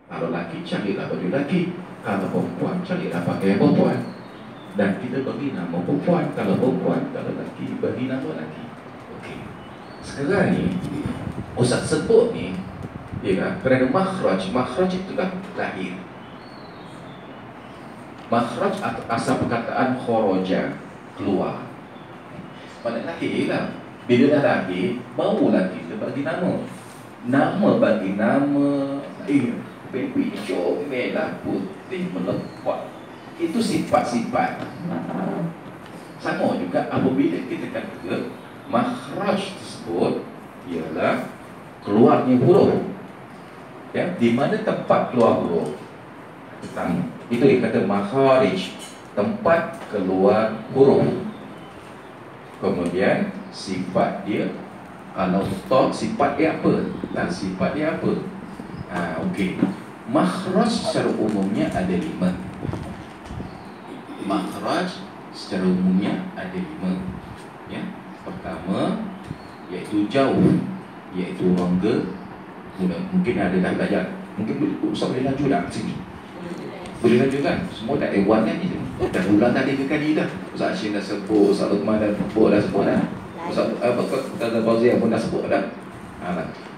Kalau laki, carilah baju laki. Kalau perempuan, carilah pakaian perempuan. Dan kita bagi nama perempuan. Kalau perempuan, kalau laki, bagi nama laki. Okey. Sekarang ni Ustaz sebut ni, ya kan, kerana makhraj. Makhraj itulah lahir. Makhraj asal perkataan kharaja, keluar. Pada lahir lah. Bila dah lahir, barulah kita bagi nama. Nama bagi nama, baby hijau, merah, putih, melekat. Itu sifat-sifat. Sama juga apabila kita kata makhraj tersebut ialah keluarnya huruf. Ya, di mana tempat keluar huruf? Pertama, itu dia kata makharij, tempat keluar huruf. Kemudian sifat dia, kalau tak sifat dia apa? Dan sifat dia apa? Okey. Makhraj secara umumnya ada 5. Makhraj secara umumnya ada 5. Ya. Pertama iaitu jauh, iaitu rongga. Mungkin ada dah belajar. Mungkin Ustaz boleh laju tak sini? Boleh laju kan? Semua tak ewan kan ni. Dah ulang tadi ke kali dah. Ustaz Hashim dah sebut, Ustaz Luqman dah sebut dah. Ustaz Ustaz Fauziah pun dah sebut dah.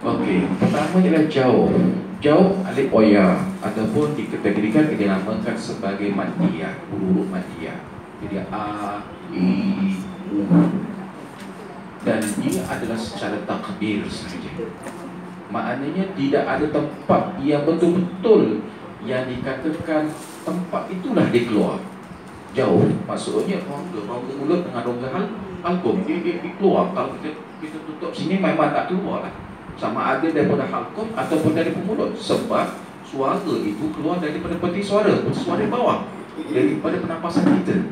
Okey, pertama ialah jauh. Jauh alif oya ataupun dikategorikan dinamakan sebagai maddiyah, huruf maddiyah. Jadi a, i, u. Dan ia adalah secara takdir sahaja. Maknanya tidak ada tempat yang betul-betul yang dikatakan tempat itulah dia keluar. Jauh maksudnya rongga mulut dengan rongga halqum dia keluar. Kalau kita tutup sini memang tak keluar lah. Sama ada daripada halqum ataupun daripada mulut. Sebab suara itu keluar daripada peti suara bawah, daripada pernafasan kita.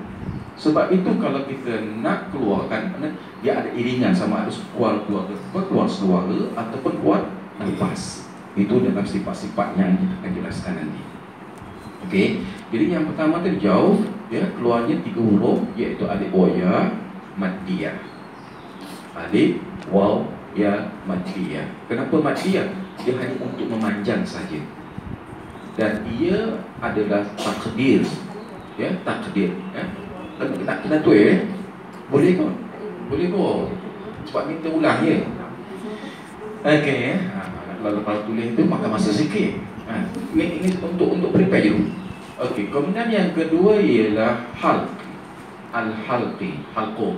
Sebab itu kalau kita nak keluarkan, dia ada iringan, sama ada keluar suara ataupun keluar nafas. Itu dalam sifat-sifat yang kita akan jelaskan nanti. Okey, jadi yang pertama tu jauh, ya, keluarnya 3 huruf, iaitu alif waw ya maddiyah. Alif waw ya maddiyah. Kenapa maddiyah? Dia hanya untuk memanjang saja. Dan ia adalah takdir. Ya, takdir, ya. Kena tulis, boleh ke? Boleh ke? Sebab minta ulang ya. Okey, ya. Kalau tulis tu maka masa sikit. Ini untuk prepare dulu. Okey, kemudian yang kedua ialah halq. Al-halqi, halqum.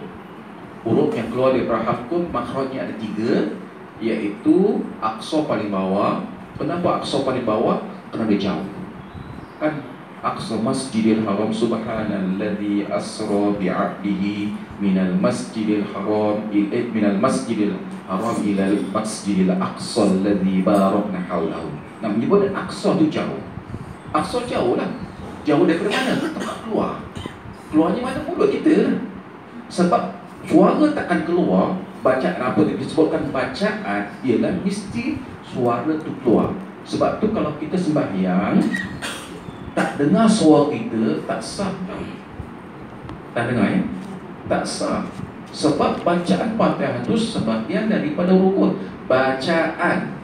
Huruf yang keluar daripada halqum makhrajnya ada 3, iaitu aqsa paling bawah. Kenapa aqsa paling bawah? Kerana dia jauh. Kan aqsa masjidil haram, subhanalladzi asra bi'abdihi minal masjidil haram ila masjidil aqsa alladzi barakna haulahu. Nah, menyebut aqsa tu jauh. Aqsa jauh lah. Jauh daripada mana? Tempat keluar. Keluarnya mana? Mulut kita. Sebab suara takkan keluar. Bacaan apa disebutkan bacaan ialah mesti suara tu keluar. Sebab tu kalau kita sembahyang tak dengar suara kita, tak sah. Tak dengar ya? Tak sah. Sebab bacaan Fatihah itu sebahagian daripada rukun. Bacaan,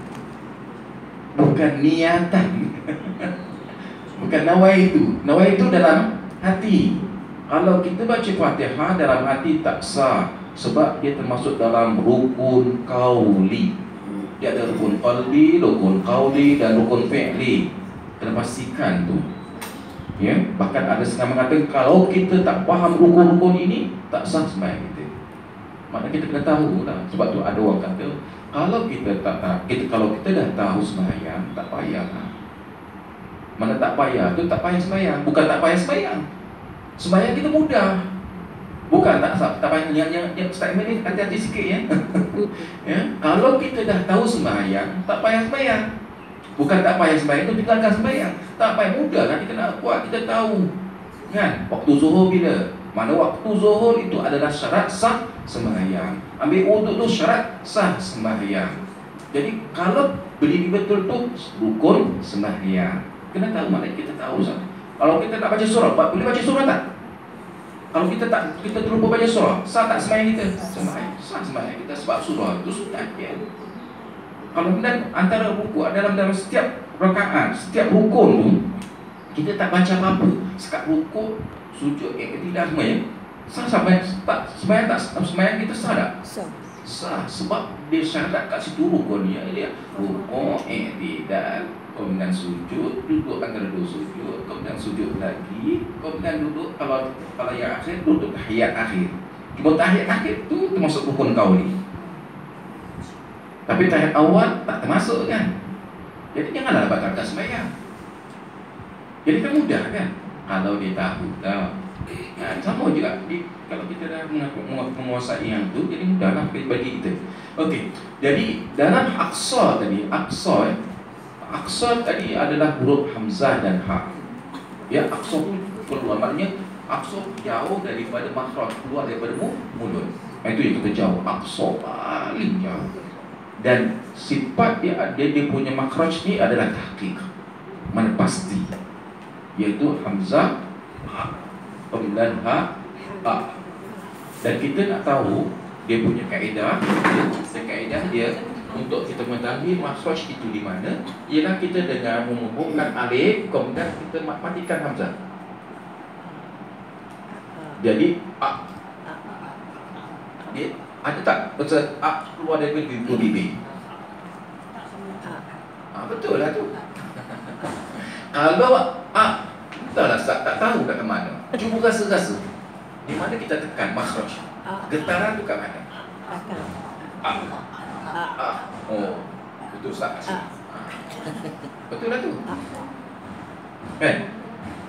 bukan niatan. Bukan nawaitu. Nawaitu dalam hati. Kalau kita baca Fatihah dalam hati tak sah. Sebab dia termasuk dalam rukun qauli. Dia ada rukun qalbi, rukun qauli dan rukun fi'li. Kena pastikan tu. Ya, bahkan ada setengah mengatakan kalau kita tak faham rukun-rukun ini, tak sah sembahyang kita. Maknanya kita kena tahu lah. Sebab tu ada orang kata kalau kalau kita dah tahu sembahyang, tak payah lah. Mana tak payah tu tak payah sembahyang. Bukan tak payah sembahyang. Sembahyang kita mudah. Bukan tak payah. Yang statement ni hati-hati sikit ya. Ya, kalau kita dah tahu sembahyang, tak payah sembahyang. Bukan tak payah sembahyang tu tinggalkan sembahyang. Tak payah, mudah kan kita nak buat, kita tahu. Kan? Waktu zuhur bila? Mana waktu zuhur itu adalah syarat sah sembahyang. Ambil wuduk tu syarat sah sembahyang. Jadi kalau berdiri betul tu rukun sembahyang. Kena tahu, maknanya kita tahu sah. Kalau kita tak baca surah, boleh baca surah tak? Kalau kita terlupa baca surah, sah tak sembahyang kita? Sembahyang, sah sembahyang kita sebab surah itu sunat ya. Kalau kemudian antara rukuk dalam setiap rakaat, setiap rukun tu kita tak baca apa-apa, sekat rukuk, sujud, tidak semua ya. Sah sampai tak sembahyang, tak sembahyang kita sah tak? Sah, sebab dia syarat kat situ rukun dia rukuk, tidak, kemudian sujud, duduk antara dua sujud, kemudian sujud lagi, kemudian duduk, kalau yang akhir duduk tahiyat akhir. Cuma tahiyat akhir tu termasuk rukun kau ni. Tapi tahiyat awal tak termasuk kan. Jadi janganlah batalkan sembahyang. Jadi kan mudah kan. Kalau dia tahu sama juga kalau kita dah menguasai yang tu, jadi mudahlah bagi kita. Okey. Jadi dalam aqsa tadi, aqsa tadi adalah huruf hamzah dan ha. Ya, aqsa keluar, maknanya aqsa jauh daripada makhraj, keluar daripada mulut. Itu yang kita jauh, aqsa paling jauh. Dan sifat dia punya makhraj ni adalah tahqiq, mana pasti, iaitu hamzah, ha, kemudian ha. Dan kita nak tahu dia punya kaedah, dia untuk kita mengetahui makhraj itu di mana, ialah kita dengan menghubungkan alif, kemudian kita matikan hamzah. Jadi dia ada tak betul keluar daripada bibir? Betul lah tu. Kalau entahlah, tak tahu kat mana. Cuba rasa-rasa. Di mana kita tekan makhraj? Getaran tu kat mana? Oh, betul tak? Betul lah tu. Kan?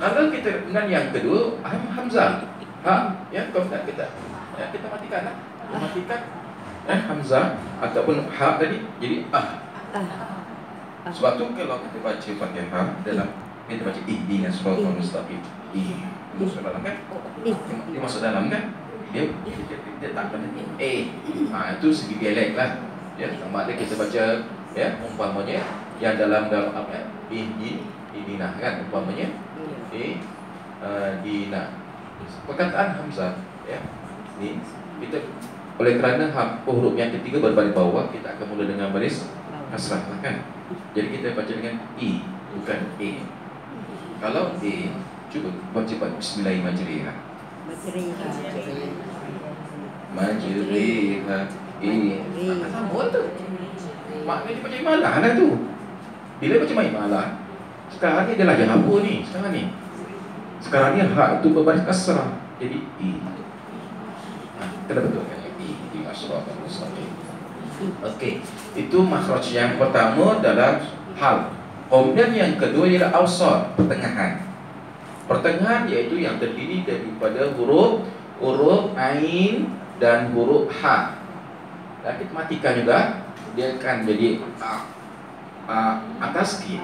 Kalau kita dengan yang kedua, hamzah. Ya, kau tak kita. Ya, kita matikan lah. Matikan hamzah ataupun ha tadi jadi Sebab tu kalau kita baca Fatihah dalam kita baca ihdinas siratal mustaqim. Masuk dalam kan? Dia masuk dalam kan? Dia tak kena itu segi dialek lah. Ya, sama ada kita baca ya umpamanya yang dalam apa? Ihdinah kan umpamanya. Dina. Perkataan hamzah ya. Ni kita oleh kerana huruf yang ketiga berbaris bawah, kita akan mula dengan baris kasrah kan. Jadi kita baca dengan i bukan a. Kalau a, cuba baca bismillahirrahmanirrahim. Majriha. Sama tu. Maknanya baca imalah lah tu. Bila baca imalah, sekarang ni dia lajang apa ni? Sekarang ni hak itu berbaris kasrah. Jadi i. Kena betulkan i asrah dan mustaqim. Okey, itu makhraj yang pertama dalam hal. Kemudian yang kedua ialah awsat, pertengahan. Pertengahan iaitu yang terdiri daripada huruf ain dan huruf ha. Dan kita matikan juga, dia akan jadi atas sikit.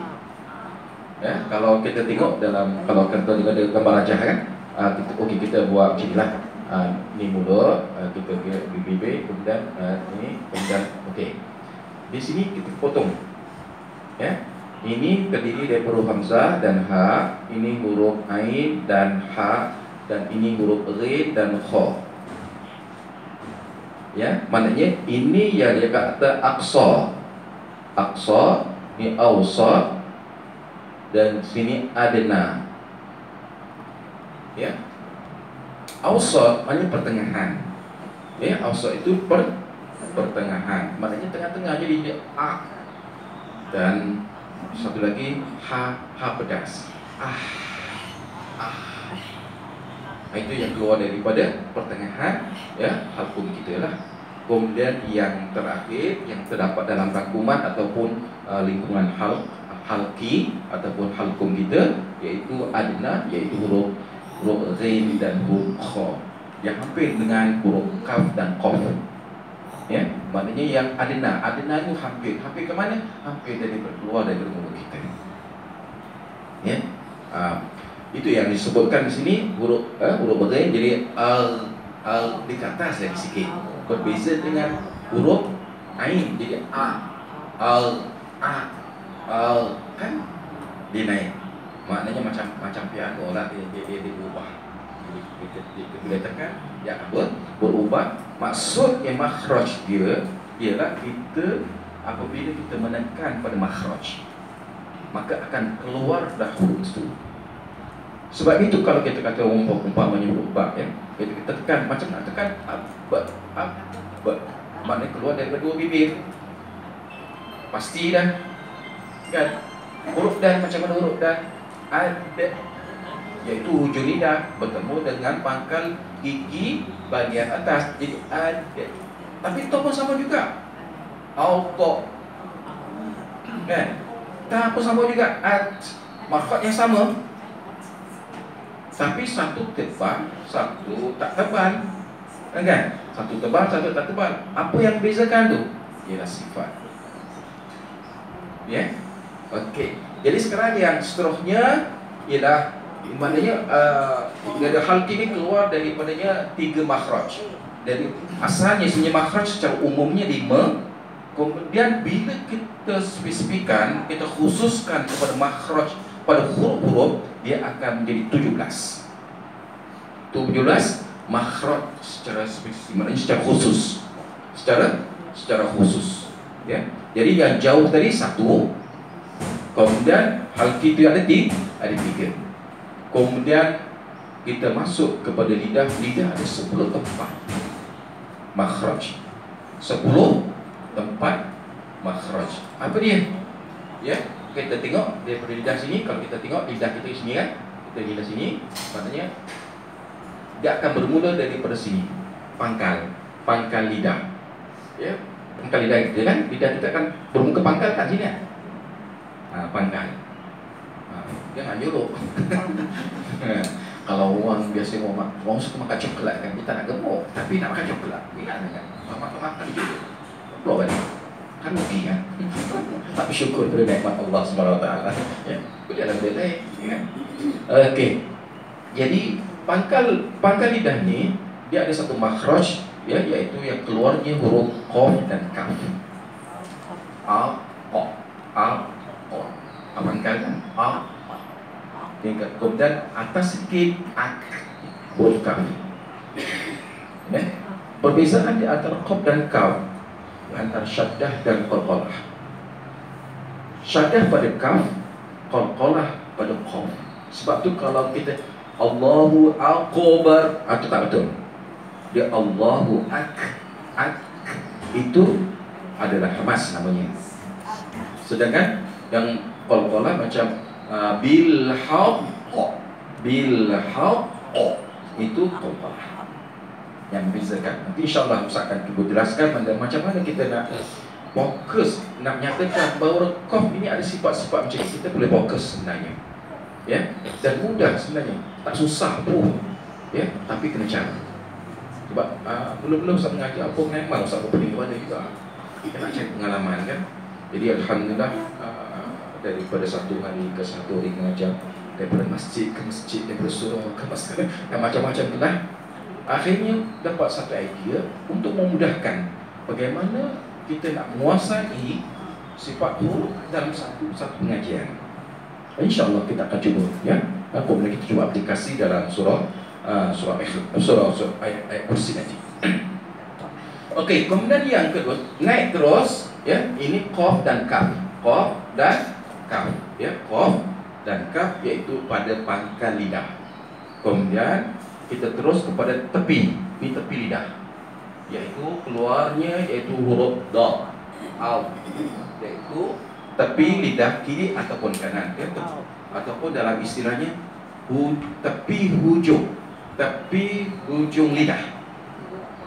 Ya, kalau kita tengok dalam, kalau kita tengok ada gambar rajah kan, kita buat macam inilah. Ni mulut, kita bibir, kemudian ni, kemudian okey. Di sini kita potong. Ya. Ini terdiri dari huruf hamzah dan ha, ini huruf ain dan ha, dan ini huruf ghain dan kha. Ya, maknanya ini yang dia kata aqsa. Aqsa, ni awsat, dan sini adna. Ya. Awsat maknanya pertengahan. Ya, awsat itu pertengahan. Maknanya tengah-tengah, jadi dia a. Dan satu lagi ha pedas. Itu yang keluar daripada pertengahan ya, halkum kita lah. Kemudian yang terakhir yang terdapat dalam rangkuman ataupun lingkungan halki ataupun halkum kita, iaitu adna, iaitu huruf ghain dan huruf kha, yang hampir dengan huruf kaf dan qaf. Ya, maknanya yang adna itu hampir ke mana? Hampir keluar dari mulut kita. Ya, itu yang disebutkan di sini huruf ghain, jadi di atas lagi sikit, berbeza dengan huruf ain, jadi kan dia naik. Maknanya macam piano lah, dia berubah. Kita boleh tekan dia berubah. Maksud yang makhraj dia ialah kita apabila kita menekan pada makhraj, maka akan keluar dah huruf itu. Sebab itu kalau kita kata umpamanya huruf ba, ya, kita tekan macam nak tekan ba, maknanya keluar daripada dua bibir. Pasti dah, kan? Huruf dan macam mana huruf dan? Ada, iaitu hujung lidah bertemu dengan pangkal gigi bahagian atas, jadi ada. Tapi itu pun sama juga, auto, kan? Tak pun sama juga, makhraj yang sama, tapi satu tebal, satu tak tebal, kan? Satu tebal, satu tak tebal. Apa yang bezakan tu? Ialah sifat. Ya, okey. Jadi sekarang yang seterusnya ialah maknanya dari halqi ini keluar daripadanya 3 makhraj. Dari asalnya sebenarnya makhraj secara umumnya 5. Kemudian bila kita spesifikan, kita khususkan kepada makhraj pada huruf-huruf, dia akan menjadi 17. 17 makhraj secara spesifik, maknanya secara khusus. Secara khusus, ya. Jadi yang jauh tadi 1, kemudian halqi itu ada 3. Kemudian kita masuk kepada lidah ada 10 tempat makhraj. 10 tempat makhraj. Apa dia? Ya, kita tengok daripada lidah sini. Kalau kita tengok lidah kita sini, kan, kita lidah sini, maknanya dia akan bermula daripada sini, pangkal lidah. Ya, pangkal lidah kita, kan, lidah kita akan bermuka pangkal kat sini, kan? Pangkal. Jangan nyuruh. Kalau orang biasa orang suka makan coklat, kan, kita nak gemuk tapi nak makan coklat, ingat kan? Makan juga. Belum balik. Kan rugi, kan? Tapi syukur pada nikmat Allah SWT. Ya, boleh ada benda lain, kan? Okey. Jadi pangkal lidah ni dia ada satu makhraj, ya, iaitu yang keluarnya huruf qaf dan kaf. Pangkal, kan? Kemudian atas sikit huruf kaf. Ya? Perbezaan di antara qaf dan kaf, antara syaddah dan qalqalah. Syaddah pada kaf, qalqalah pada qaf. Sebab tu kalau kita Allahu Akbar, itu tak betul. Dia Allahu itu adalah hamas namanya. Sedangkan yang qalqalah macam bil haqq itu qalqalah yang membezakan. Nanti insyaAllah Ustaz akan cuba jelaskan macam mana kita nak fokus, nak menyatakan bahawa qaf ini ada sifat-sifat macam ini. Kita boleh fokus sebenarnya, ya, dan mudah sebenarnya, tak susah pun, ya, tapi kena cara. Sebab belum Ustaz mengajar apa, memang Ustaz berpening kepada juga, kita nak cari pengalaman, kan. Jadi alhamdulillah, daripada satu hari ke satu hari mengajar, daripada masjid ke masjid, daripada surau ke masjid, dan macam-macam itulah, akhirnya dapat satu idea untuk memudahkan bagaimana kita nak menguasai sifat huruf dalam satu pengajian. InsyaAllah kita akan cuba, ya. Kemudian kita cuba aplikasi dalam surah ayat kursi nanti. Okey, kemudian yang kedua, naik terus, ya. Ini qaf dan kaf. Qaf dan kaf, ya. Qaf dan kaf iaitu pada pangkal lidah. Kemudian kita terus kepada tepi, ini tepi lidah, iaitu keluarnya iaitu huruf da, iaitu tepi lidah kiri ataupun kanan, ya, ataupun dalam istilahnya tepi hujung lidah,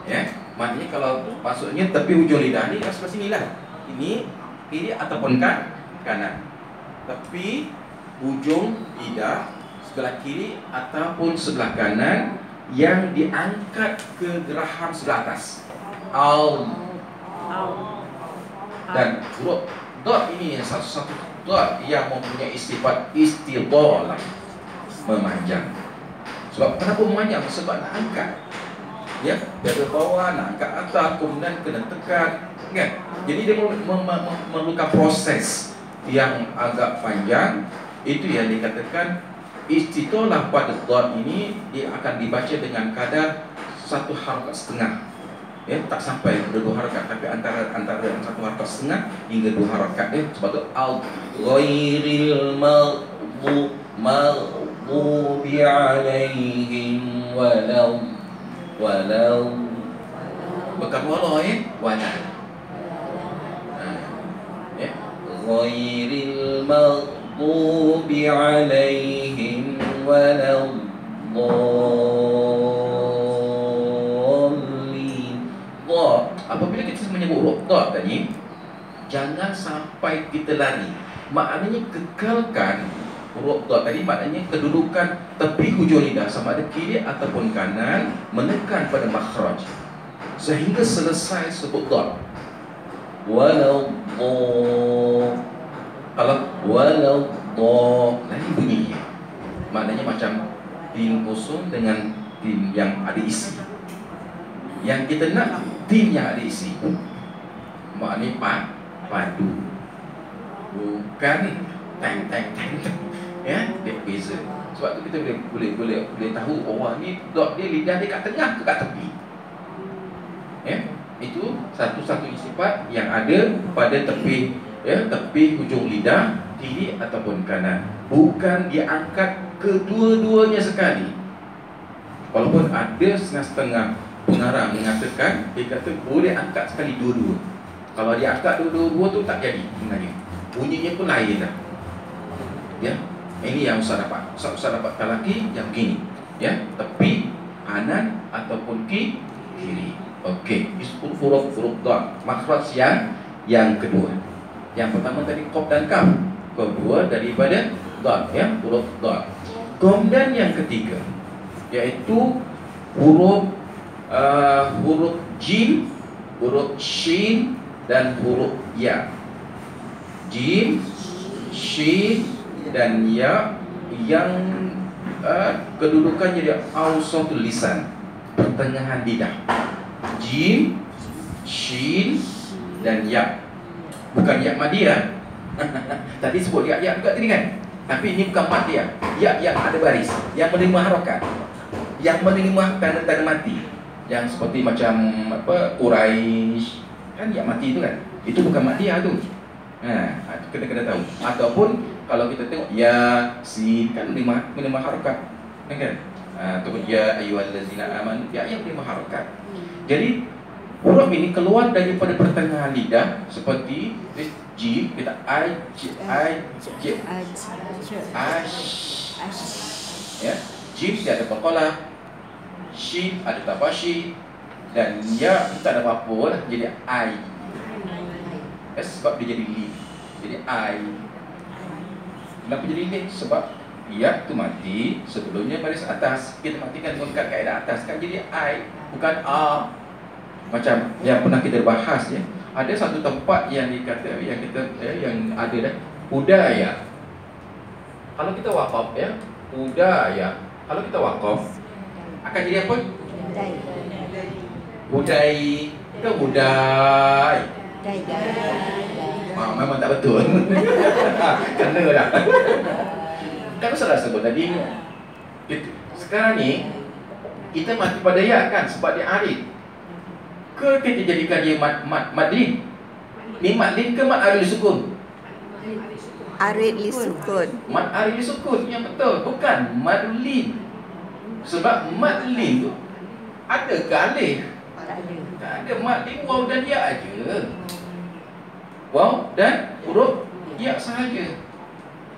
ya. Maknanya kalau maksudnya tepi hujung lidah ni sebelah sini lah, ini kiri ataupun kanan, tepi hujung lidah sebelah kiri ataupun sebelah kanan yang diangkat ke geraham sebelah atas. Dan huruf dot ini satu-satu dot yang mempunyai sifat istidhalah, memanjang. Sebab kenapa memanjang? Sebab nak angkat, ya, dari bawah nak angkat atas, kemudian kena tekan, kan? Jadi dia memerlukan proses yang agak panjang. Itu yang dikatakan istitolah pada dot ini, dia akan dibaca dengan kadar 1 harakat setengah. ya, tak sampai pada 2 harakat, tapi antara 1 harakat setengah hingga 2 harakat ya. Sebab tu ghairil maghdubi alaihim walau bukan walau ya, wala ya, ghairil maghdubi alaihim walau apabila kita menyebut huruf dha tadi, jangan sampai kita lari. Maknanya kekalkan huruf dha tadi, maknanya kedudukan tepi hujung lidah sama ada kiri ataupun kanan, menekan pada makhraj sehingga selesai sebut dha. Walau dha, kalau walau dha lagi bunyinya, maknanya macam tim kosong dengan tim yang ada isi. Yang kita nak tim yang ada isi, maknanya padu, bukan tang ya, dia beza. Sebab tu kita boleh tahu orang ni dot dia lidah dia kat tengah ke kat tepi. Ya, itu satu-satunya sifat yang ada pada tepi ya, tepi hujung lidah kiri ataupun kanan. Bukan diangkat kedua-duanya sekali. Walaupun ada setengah-setengah pengarang mengatakan, dia kata boleh angkat sekali dua-dua. Kalau dia angkat dua-dua tu tak jadi sebenarnya, bunyinya pun lain dah. Ya, ini yang Ustaz dapat. Ustaz dapat lagi yang begini ya, tepi kanan ataupun kiri. Okey, itu huruf dha, makhraj yang kedua. Yang pertama tadi qaf dan kaf, kedua daripada dha ya, huruf dha. Kemudian yang ketiga iaitu huruf jim, huruf shin dan huruf ya. Jim, shin dan ya yang kedudukannya dia awsatul lisan, pertengahan lidah. Jim, shin dan ya. Bukan ya madiyah. Tadi sebut ya juga tadi kan. Tapi ini bukan madiyah. Ya yang ada baris, yang menerima harakat, yang menerima tanda-tanda mati, yang seperti macam apa Quraisy kan, ya mati itu kan, itu bukan madiyah tu. Itu kena tahu. Ataupun kalau kita tengok ya sin kan menerima harakat kan. Ataupun ya ayyuhallazina amanu, ya yang menerima harakat. Jadi huruf ini keluar daripada pertengahan lidah seperti jim, kita ya, jim dia ada qalqalah, shin ada tabashi, dan ya tak ada apa-apa lah, jadi ai. Sebab dia jadi li, jadi ai. Kenapa jadi li? Sebab ya tu mati sebelumnya baris atas, kita matikan dengan kaedah atas kan, jadi ai bukan a. Macam yang pernah kita bahas ya, ada satu tempat yang dikata yang kita yang ada dah budaya. Kalau kita wakaf ya, budaya. Kalau kita wakaf akan jadi apa? Budai. Ke budai. Memang tak betul. Kena dah. Kan salah sebut tadi. Sekarang ni kita mati pada ya kan sebab dia arid. Ke kita jadikan dia mad lin? Ni mad lin ke mad arid sukun? Arid li sukun. Mad arid sukun yang betul, bukan mad lin. Sebab mad lin tu ada ke alif? Tak ada. Mad lin waw dan ya aja. Waw dan huruf ya sahaja.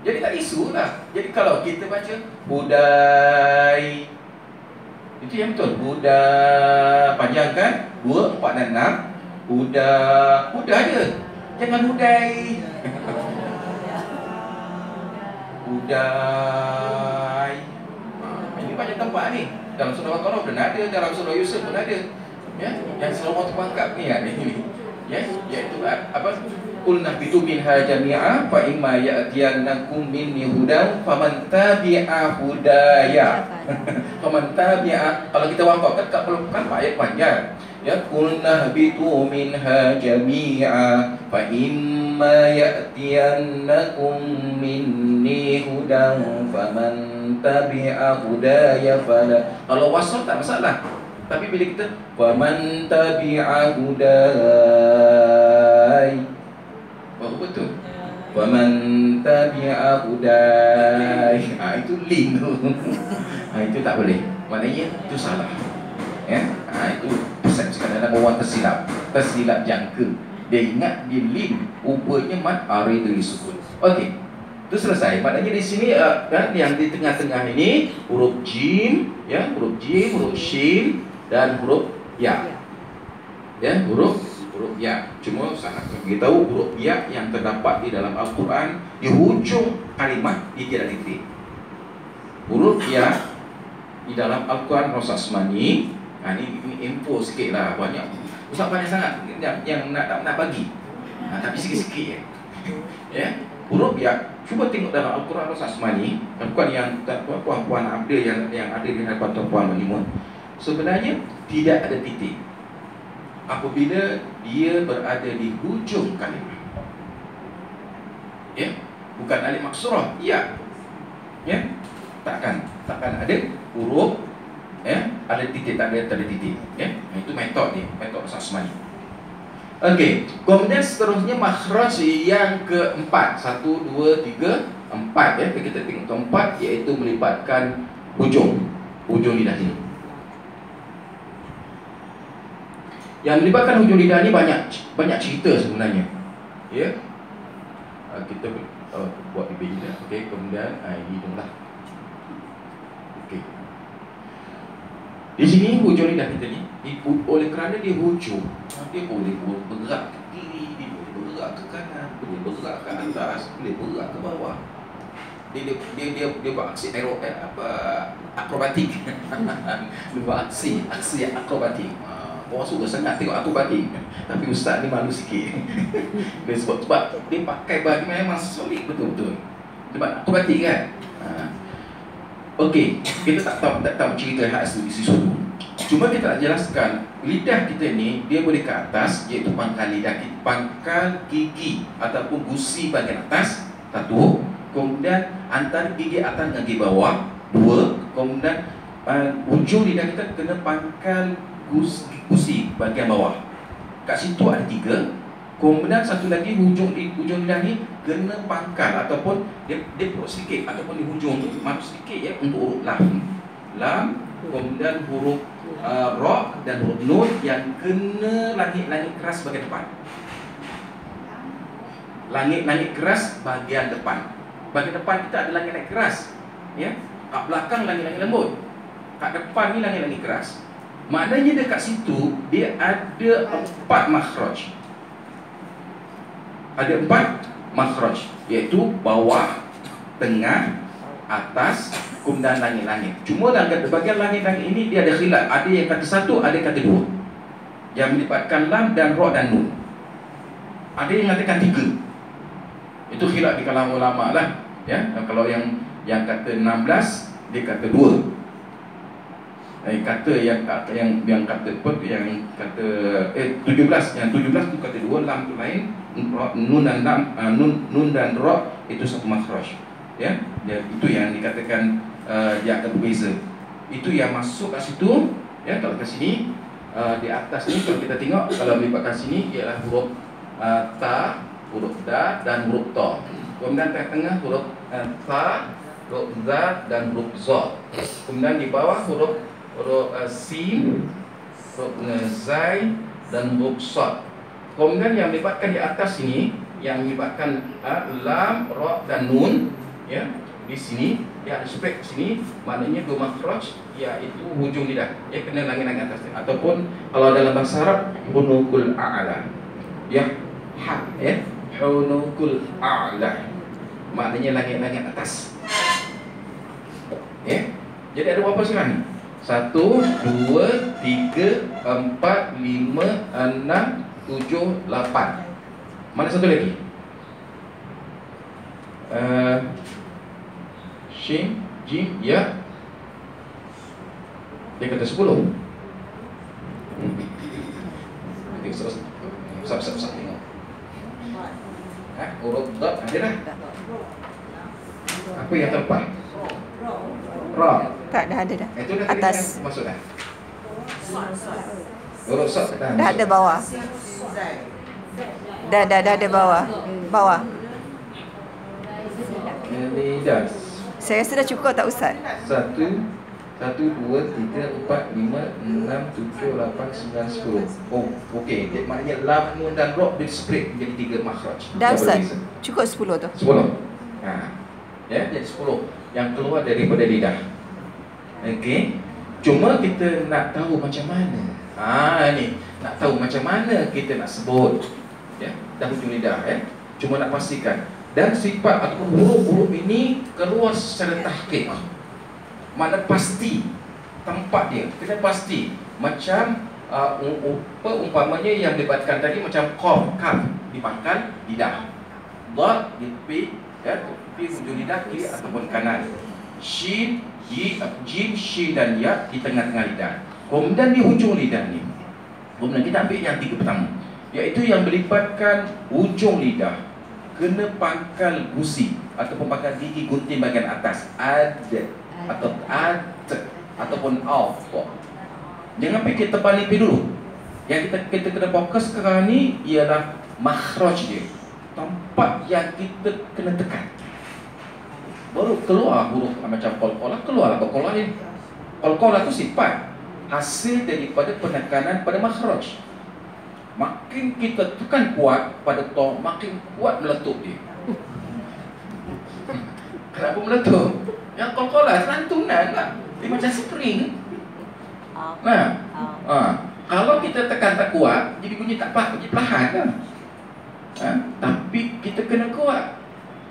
Jadi tak isu lah. Jadi kalau kita baca budai, itu yang betul. Buddha panjang kan? 2, 4 dan 6. Buddha je. Jangan budai. Budai. Ini banyak tempat ni. Dalam surah Al-Baqarah pun ada, dalam surah Yusuf pun ada. Ya, yang selalu terpangkap ni ada ni. Ya, iaitu apa? Qul nahbitu minha jami'a fa imma ya'tiyannakum minni hudan faman tabi'a hudaya. Faman tabi'a, kalau kita wakaf kan tak perlu kan ayat panjang. Ya, qul nahbitu minha jami'a fa imma ya'tiyannakum minni hudan faman tabi'a hudaya fala. Kalau wasal tak masalah. Tapi bila kita faman tabi'a hudai, oh betul. Faman tabi'a hudai, itu lin tu. Itu tak boleh. Maknanya itu salah. Ya, itu persepsi kadang-kadang orang tersilap jangka. Dia ingat dia lin, rupanya mat arid disukun. Okey. Itu selesai. Maknanya di sini kan yang di tengah-tengah ini huruf jim, ya, huruf jim, huruf shin dan huruf ya. Ya, huruf ya. Cuma sangat beritahu huruf ya yang terdapat di dalam Al-Quran di hujung kalimat dia tidak titik. Huruf ya di dalam Al-Quran Rasul Asmani. Ini info sikit lah, banyak. Ustaz banyak sangat yang nak bagi. Tapi sikit-sikit ya. Huruf ya, cuba tengok dalam Al-Quran Rasul Asmani, Al-Quran yang puan-puan ada yang ada di hadapan tuan-puan menimut. Sebenarnya tidak ada titik apabila dia berada di hujung kalimat. Ya, bukan alif maksurah. Ya. Ya. Takkan ada huruf ada titik, tak ada titik. Ya. Itu metod ni, metod Rasul Asmani. Okey, kemudian seterusnya makhraj yang keempat. 1, 2, 3, 4 ya. Kita tengok keempat, iaitu melibatkan hujung lidah ini. Yang melibatkan hujung lidah ini banyak cerita sebenarnya. Ya. Kita buat bibir dah. Okey, kemudian hidung lah. Okey. Di sini hujung lidah kita ni, oleh kerana dia hujung, dia boleh bergerak ke kiri, dia boleh bergerak ke kanan, boleh bergerak ke atas, boleh bergerak ke bawah. Dia buat aksi akrobatik. Dia buat aksi akrobatik. Orang suka sangat tengok akrobatik. Tapi ustaz ni malu sikit. Dia sebab dia pakai baju memang solid betul-betul. Sebab akrobatik kan. Okey, kita tak tahu cerita hak asli isi sudu. Cuma kita nak jelaskan lidah kita ni dia boleh ke atas, iaitu pangkal lidah kita, pangkal gigi ataupun gusi bahagian atas, satu. Kemudian antara gigi atas dengan gigi bawah, dua. Kemudian ujung lidah kita kena pangkal gusi bahagian bawah. Kat situ ada tiga. Kemudian satu lagi hujung lidah ni kena pangkal ataupun dia perut sedikit ataupun di hujung tu malu sedikit ya, untuk huruf lam, kemudian huruf ra dan huruf nun yang kena langit-langit keras bahagian depan. Langit-langit keras bahagian depan. Bahagian depan kita ada langit-langit keras ya. Kat belakang langit-langit lembut. Kat depan ni langit-langit keras. Maknanya dekat situ dia ada 4 makhraj. Ada 4 makhraj, iaitu bawah, tengah, atas, kemudian langit-langit. Cuma dalam bahagian langit-langit ini dia ada khilaf. Ada yang kata 1, ada yang kata 2, yang melibatkan lam dan ra dan nun. Ada yang mengatakan 3. Itu khilaf di kalangan ulama lah ya. Kalau yang kata 16, dia kata 2. Kata yang kata 17, yang 17 tu kata 2, lam tu lain, nun dan lam, nun dan ra itu satu makhraj ya. Itu yang dikatakan dia akan berbeza. Itu yang masuk kat situ ya. Kalau kat sini di atas ni kalau kita tengok, kalau melibatkan sini ialah huruf ta, huruf da dan huruf ta. Kemudian tengah huruf ta, huruf za dan huruf za. Kemudian di bawah huruf sin, huruf zai dan huruf sad. Kemudian yang melibatkan di atas sini, yang melibatkan lam, ra dan nun ya. Di sini dia ada spek sini, maknanya 2 makhraj, iaitu hujung lidah. Dia kena langit-langit atas ataupun kalau dalam bahasa Arab hunukul a'la. Ya, hunukul a'la. Maknanya langit-langit atas. Ya. Jadi ada berapa surah ni? 1, 2, 3, 4, 5, 6, 7, 8. Mana satu lagi? Shin, jim, ya. Dia kata 10. Sab tengok. Huruf dot ada dah. Apa yang terlepas? Ra. Tak dah ada dah. Itu dah atas. Masuk dah. Huruf sod tak tahan. Dah ada bawah. Dah ada bawah. Bawah. Lidah. Saya rasa dah cukup tak Ustaz? 1, 2, 3, 4, 5, 6, 7, 8, 9, 10. Oh, okey. Maknanya lam, nun dan ra dia split menjadi 3 makhraj. Dah Ustaz. Cukup 10 tu. 10. Ya, jadi 10 yang keluar daripada lidah. Okey. Cuma kita nak tahu macam mana. Ni nak tahu macam mana kita nak sebut. Ya, dah hujung lidah Cuma nak pastikan dan sifat ataupun huruf-huruf ini keluar secara tahqiq. Mana pasti tempat dia, kena pasti. Macam umpamanya yang dibatkan tadi macam qaf, kaf di pangkal lidah. Dha di tepi tepi hujung lidah kiri ataupun kanan. Shin, jim, shin dan ya di tengah-tengah lidah. Kemudian di hujung lidah ni. Kemudian kita ambil yang 3 pertama, iaitu yang melibatkan hujung lidah kena pangkal gusi ataupun pangkal gigi gunting bahagian atas atau ataupun auf. Jangan fikir tebal lipi dulu. Yang kita kena fokus sekarang ni ialah makhraj dia, tempat yang kita kena tekan. Baru keluar huruf macam qalqalah, keluarlah qalqalah ni. Qalqalah tu sifat hasil daripada penekanan pada makhraj. Makin kita tekan kuat pada to, makin kuat meletup dia. Kenapa meletup? Yang qalqalah lantunan lah. Dia macam spring. Kalau kita tekan tak kuat, jadi bunyi tak apa, bunyi perlahan lah. Tapi kita kena kuat.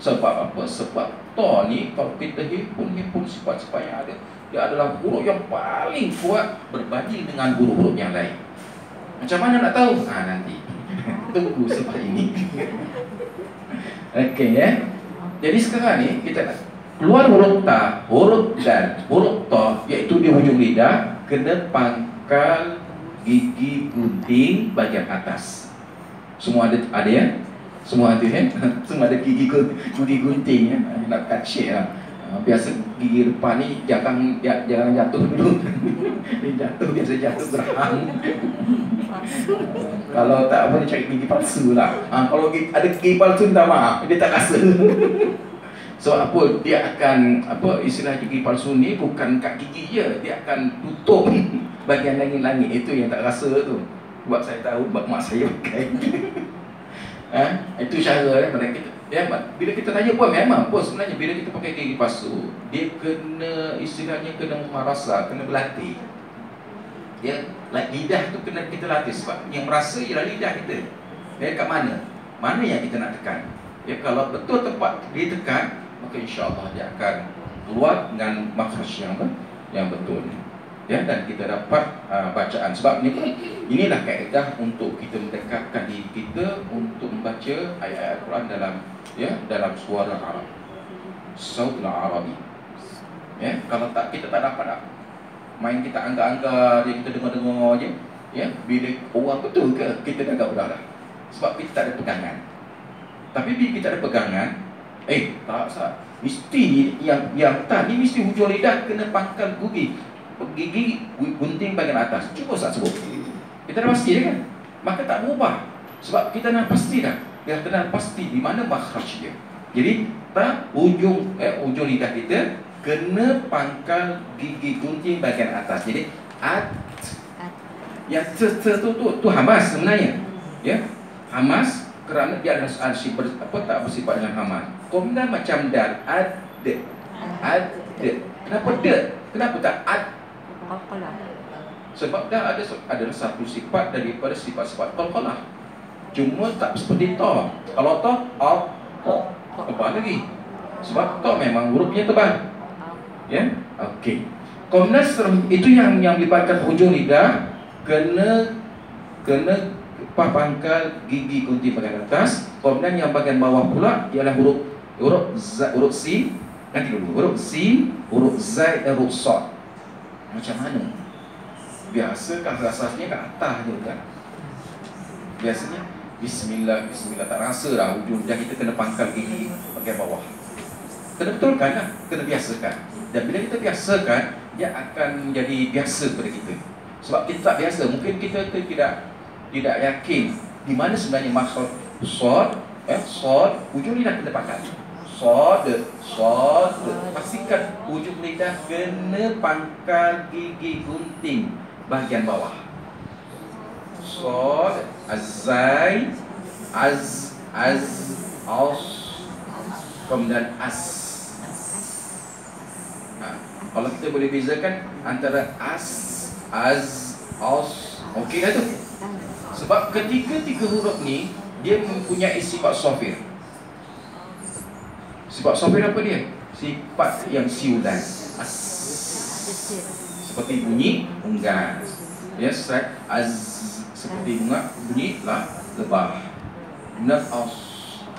Sebab apa? Sebab to ni kalau kita himpun sifat-sifat yang ada, dia adalah huruf yang paling kuat berbanding dengan huruf-huruf yang lain. Macam mana nak tahu? Nanti tunggu sebab ini. Okey Jadi sekarang ni kita nak keluar huruf ta, huruf dal, huruf ta, iaitu di hujung lidah kena pangkal gigi gunting bahagian atas. Semua ada ya? Semua ada Semua ada gigi gunting ya. Nak cut shape lah. Biasa gigi depan ni jangan jatuh dulu. Dia biasa jatuh geraham. Kalau tak apa, dia cari gigi palsu lah. Kalau ada gigi palsu, minta maaf, dia tak rasa. So apa, dia akan istilah gigi palsu ni bukan kat gigi je, dia akan tutup bahagian langit-langit itu yang tak rasa tu. Sebab saya tahu, sebab mak saya pakai. Itu cara pada kita. Bila kita tanya pun memang pun sebenarnya bila kita pakai gigi palsu, dia kena istilahnya kena mumarasah, kena berlatih. Lidah tu kena kita latih sebab yang merasa ialah lidah kita. Kat mana? Mana yang kita nak tekan? Kalau betul tempat dia tekan, maka insya-Allah dia akan keluar dengan makhraj yang betul. Dan kita dapat bacaan. Sebab inilah kaedah untuk kita mendekatkan diri kita untuk membaca ayat-ayat Quran dalam suara Arab. Sautul Arabi. Kalau tak, kita tak dapat main kita anggar-anggar dia, kita dengar-dengar je. Bila orang betul ke, kita dah agak belah. Sebab kita tak ada pegangan. Tapi bila kita ada pegangan, tak sah. Mesti yang tadi mesti hujung lidah kena pangkal gigi gunting bahagian atas. Cuba Ustaz sebut. Kita dah pasti kan? Maka tak berubah. Sebab kita dah pasti dah. Dia dah pasti di mana makhraj dia. Jadi hujung lidah kita kena pangkal gigi gunting bahagian atas. Jadi yang tu hamas sebenarnya. Hamas kerana dia ada tak bersifat dengan hamas. Kemudian macam dal, Kenapa Kenapa tak Sebab dah adalah satu sifat daripada sifat-sifat qalqalah. Cuma tak seperti ta. Kalau ta, tebal lagi. Sebab ta memang hurufnya tebal. Okey. Kemudian itu yang melibatkan hujung lidah kena pangkal gigi gunting bahagian atas. Kemudian yang bahagian bawah pula ialah huruf sin. Nanti dulu huruf sin, huruf zai dan huruf sad. Macam mana? Biasakah rasanya kat atas je kan? Biasanya bismillah tak rasa dah hujung lidah kita kena pangkal gigi bahagian bawah. Kena betulkan kena biasakan. Dan bila kita biasakan, dia akan menjadi biasa pada kita. Sebab kita tak biasa, mungkin kita tidak yakin di mana sebenarnya maksud sod, sod, ujung lidah kena pakai. Sod, pastikan ujung lidah kena pangkal gigi gunting bahagian bawah. Sod, azai, az, aus, kemudian as. Kalau kita boleh bezakan antara as, aus, okey dah tu. Sebab ketiga-tiga huruf ni dia mempunyai sifat sofir. Sifat sofir apa dia? Sifat yang siulan. As. Seperti bunyi unggas. Ya, az seperti bunyi lebah. Aus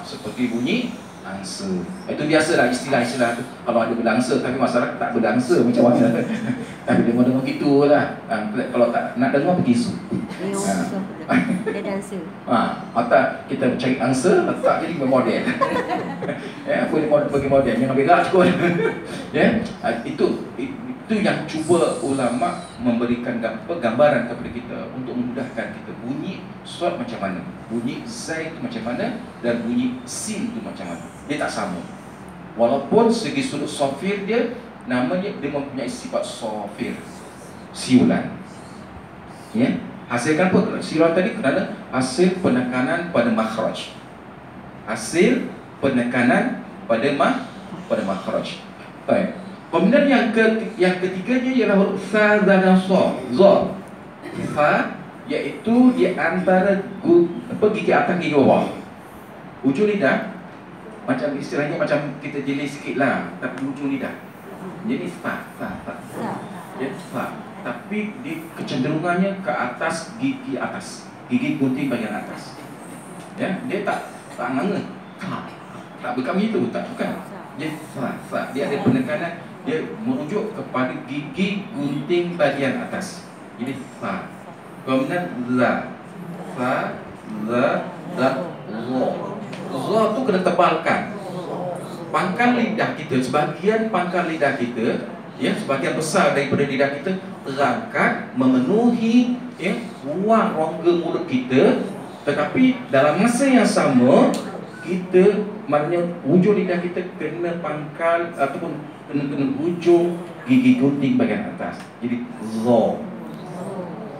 seperti bunyi angsa. Itu biasalah istilah-istilah tu. Kalau ada berdangsa, tapi masyarakat tak berdangsa macam mana. Tapi dengar-dengar gitulah. Kalau tak nak dengar pergi su. Dia dansa. Atau kita cari angsa, tak jadi model. Ya, boleh bagi model, jangan berak cukup. Ya, itu yang cuba ulama memberikan gambaran kepada kita untuk memudahkan kita. Bunyi sod macam mana, bunyi zai itu macam mana, dan bunyi sin itu macam mana. Dia tak sama. Walaupun segi sudut sofir dia, namanya dia mempunyai sifat sofir, siulan. Ya, hasilkan apa siulan tadi? Kerana hasil penekanan pada makhraj. Hasil penekanan pada makhraj. Baik. Kemudian yang ketiganya ialah huruf sa dan sa. Za. Fa iaitu di antara gigi atas gigi bawah. Ujung lidah macam istilahnya macam kita jeli sikitlah, tapi ujung lidah. Jadi fa. Ya, fa. Tapi di kecenderungannya ke atas, gigi gunting bahagian atas. Ya, dia tak nganga. Tak bukan itu, tak bukan. Dia fa. Dia ada penekanan, dia merujuk kepada gigi gunting bahagian atas. Jadi fa. Kemudian la. Fa, la, lo. Zo tu kena tebalkan. Pangkal lidah kita, sebahagian pangkal lidah kita, ya, sebahagian besar daripada lidah kita terangkat memenuhi ruang rongga mulut kita, tetapi dalam masa yang sama kita, maknanya ujung lidah kita kena pangkal ataupun kena ujung gigi gunting bahagian atas. Jadi zo.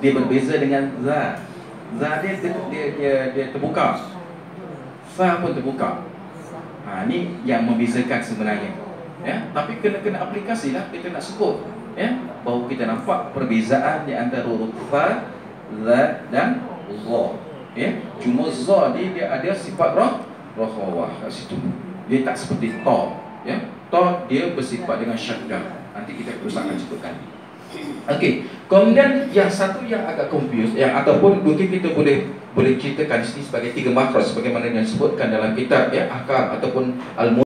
Dia berbeza dengan za. Za dia terbuka. Fa pun terbuka. Ini yang membezakan sebenarnya. Ya, tapi kena aplikasilah kita nak sebut, ya, bahawa kita nampak perbezaan di antara huruf fa, za dan za. Ya, cuma za dia ada sifat rakhawah kat situ. Dia tak seperti ta, ya. Ta dia bersifat dengan syaddah. Nanti kita terus akan sebutkan. Okey, kemudian yang satu yang agak confused, ataupun mungkin kita boleh ceritakan di sini sebagai 3 makhraj sebagaimana yang disebutkan dalam kitab, ya, Ahkam ataupun al